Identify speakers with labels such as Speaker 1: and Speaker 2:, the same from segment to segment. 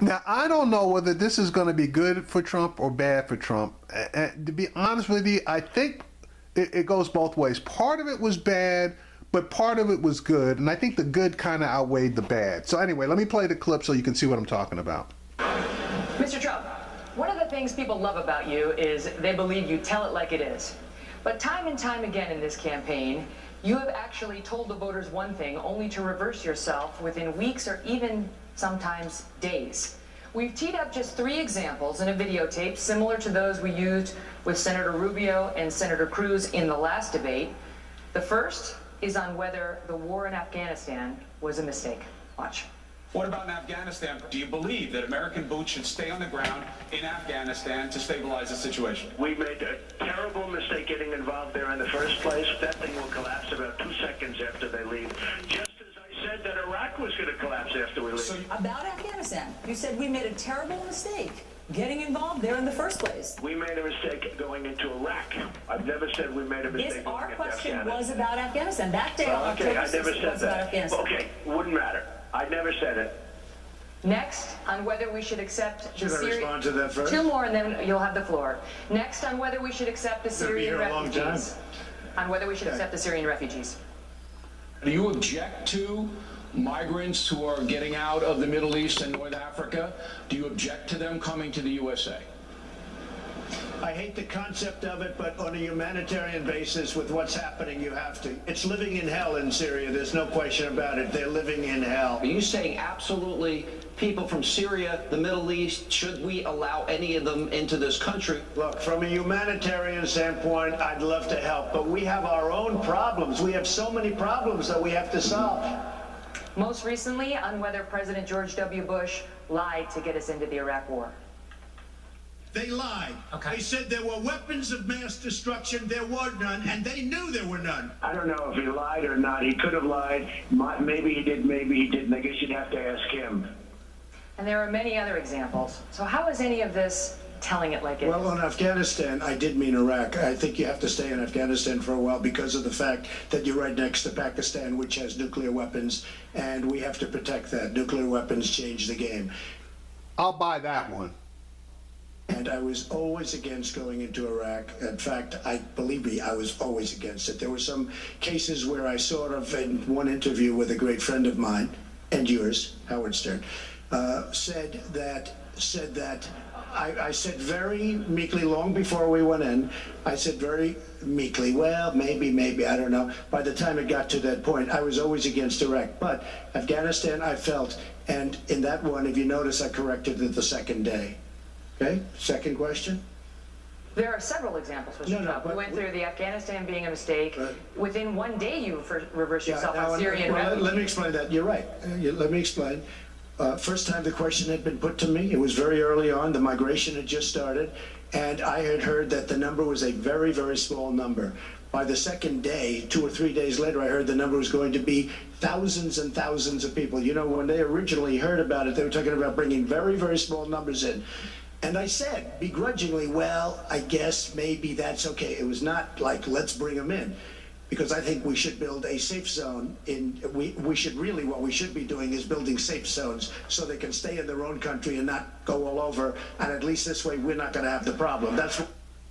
Speaker 1: Now, I don't know whether this is going to be good for Trump or bad for Trump. And to be honest with you, I think it goes both ways. Part of it was bad, but part of it was good. And I think the good kind of outweighed the bad. So anyway, let me play the clip so you can see what I'm talking about.
Speaker 2: Mr. Trump, one of the things people love about you is they believe you tell it like it is. But time and time again in this campaign, you have actually told the voters one thing only to reverse yourself within weeks or even sometimes days. We've teed up just 3 examples in a videotape similar to those we used with Senator Rubio and Senator Cruz in the last debate. The first is on whether the war in Afghanistan was a mistake. Watch.
Speaker 3: What about in Afghanistan? Do you believe that American boots should stay on the ground in Afghanistan to stabilize the situation?
Speaker 4: We made a terrible mistake getting involved there in the first place. That thing will collapse about 2 seconds after they leave. Just as I said that Iraq was going to collapse after we leave.
Speaker 2: About Afghanistan, you said we made a terrible mistake getting involved there in the first place.
Speaker 4: We made a mistake going into Iraq. I've never said we made a mistake going
Speaker 2: Our
Speaker 4: into
Speaker 2: question
Speaker 4: Afghanistan.
Speaker 2: was about Afghanistan. That day on
Speaker 4: Okay,
Speaker 2: October
Speaker 4: I never
Speaker 2: 6th
Speaker 4: said
Speaker 2: was about
Speaker 4: that.
Speaker 2: Afghanistan.
Speaker 4: Okay, wouldn't matter. I never said it.
Speaker 2: Next, on whether we should accept the
Speaker 5: Should I
Speaker 2: Syrian...
Speaker 5: respond to that first?
Speaker 2: 2 more and then you'll have the floor. Next, on whether we should accept the
Speaker 5: Gonna be
Speaker 2: Syrian
Speaker 5: here a long time.
Speaker 2: refugees. On whether we should accept the Syrian refugees.
Speaker 6: Do you object to migrants who are getting out of the Middle East and North Africa? Do you object to them coming to the USA?
Speaker 5: I hate the concept of it, but on a humanitarian basis, with what's happening, you have to. It's living in hell in Syria. There's no question about it. They're living in hell.
Speaker 7: Are you saying absolutely people from Syria, the Middle East, should we allow any of them into this country?
Speaker 5: Look, from a humanitarian standpoint, I'd love to help, but we have our own problems. We have so many problems that we have to solve.
Speaker 2: Most recently, on whether President George W. Bush lied to get us into the Iraq War.
Speaker 8: They lied.
Speaker 2: Okay.
Speaker 8: They said there were weapons of mass destruction. There were none, and they knew there were none.
Speaker 4: I don't know if he lied or not. He could have lied. Maybe he did, maybe he didn't. I guess you'd have to ask him.
Speaker 2: And there are many other examples. So how is any of this telling it like it is?
Speaker 5: Well, on Afghanistan, I did mean Iraq. I think you have to stay in Afghanistan for a while because of the fact that you're right next to Pakistan, which has nuclear weapons, and we have to protect that. Nuclear weapons change the game.
Speaker 1: I'll buy that one.
Speaker 5: And I was always against going into Iraq. In fact, believe me, I was always against it. There were some cases where I sort of, in one interview with a great friend of mine, and yours, Howard Stern, said that I said very meekly, long before we went in, I said very meekly, well, maybe, I don't know. By the time it got to that point, I was always against Iraq. But Afghanistan, I felt, and in that one, if you notice, I corrected it the second day. Okay, second question.
Speaker 2: There are several examples, Mr. Trump. We went through the Afghanistan being a mistake. Within 1 day, you reversed yourself on Syrian refugees.
Speaker 5: Let me explain that. You're right. Let me explain. First time the question had been put to me, it was very early on. The migration had just started, and I had heard that the number was a very, very small number. By the second day, 2 or 3 days later, I heard the number was going to be thousands and thousands of people. You know, when they originally heard about it, they were talking about bringing very, very small numbers in. And I said, begrudgingly, well, I guess maybe that's okay. It was not like, let's bring them in. Because I think we should build a safe zone we should really, what we should be doing is building safe zones so they can stay in their own country and not go all over. And at least this way, we're not going to have the problem.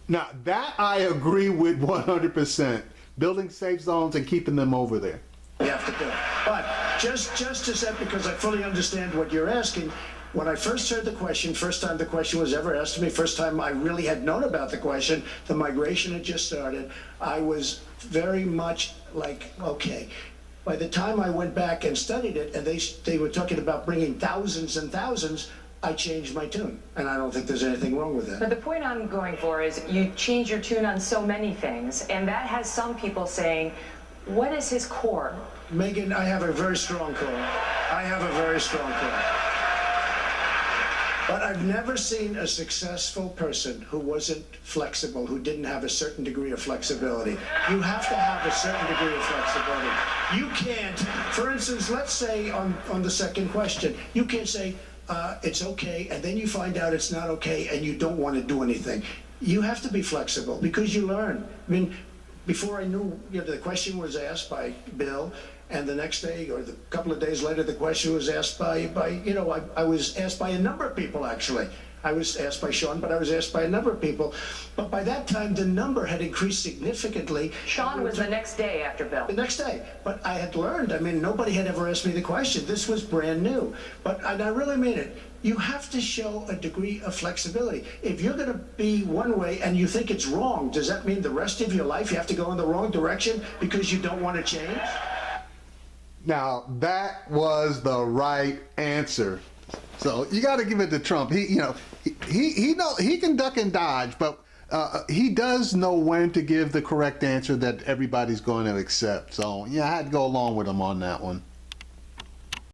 Speaker 1: Now, that I agree with 100%. Building safe zones and keeping them over there.
Speaker 5: We have to do. But just to say, because I fully understand what you're asking, when I first heard the question, first time the question was ever asked to me, first time I really had known about the question, the migration had just started, I was very much like, okay. By the time I went back and studied it, and they were talking about bringing thousands and thousands, I changed my tune, and I don't think there's anything wrong with that.
Speaker 2: But the point I'm going for is you change your tune on so many things, and that has some people saying, what is his core?
Speaker 5: Megyn, I have a very strong core. I have a very strong core. But I've never seen a successful person who wasn't flexible, who didn't have a certain degree of flexibility. You have to have a certain degree of flexibility. You can't, for instance, let's say on the second question, you can't say, it's okay, and then you find out it's not okay, and you don't want to do anything. You have to be flexible because you learn. I mean, before I knew, the question was asked by Bill, And the next day, or a couple of days later, the question was asked by I was asked by a number of people, actually. I was asked by Sean, but I was asked by a number of people. But by that time, the number had increased significantly.
Speaker 2: Sean was the next day after Bill.
Speaker 5: The next day. But I had learned. I mean, nobody had ever asked me the question. This was brand new. And I really mean it. You have to show a degree of flexibility. If you're going to be one way and you think it's wrong, does that mean the rest of your life you have to go in the wrong direction because you don't want to change?
Speaker 1: Now, that was the right answer. So you got to give it to Trump. He can duck and dodge, but he does know when to give the correct answer that everybody's going to accept. So yeah, I had to go along with him on that one.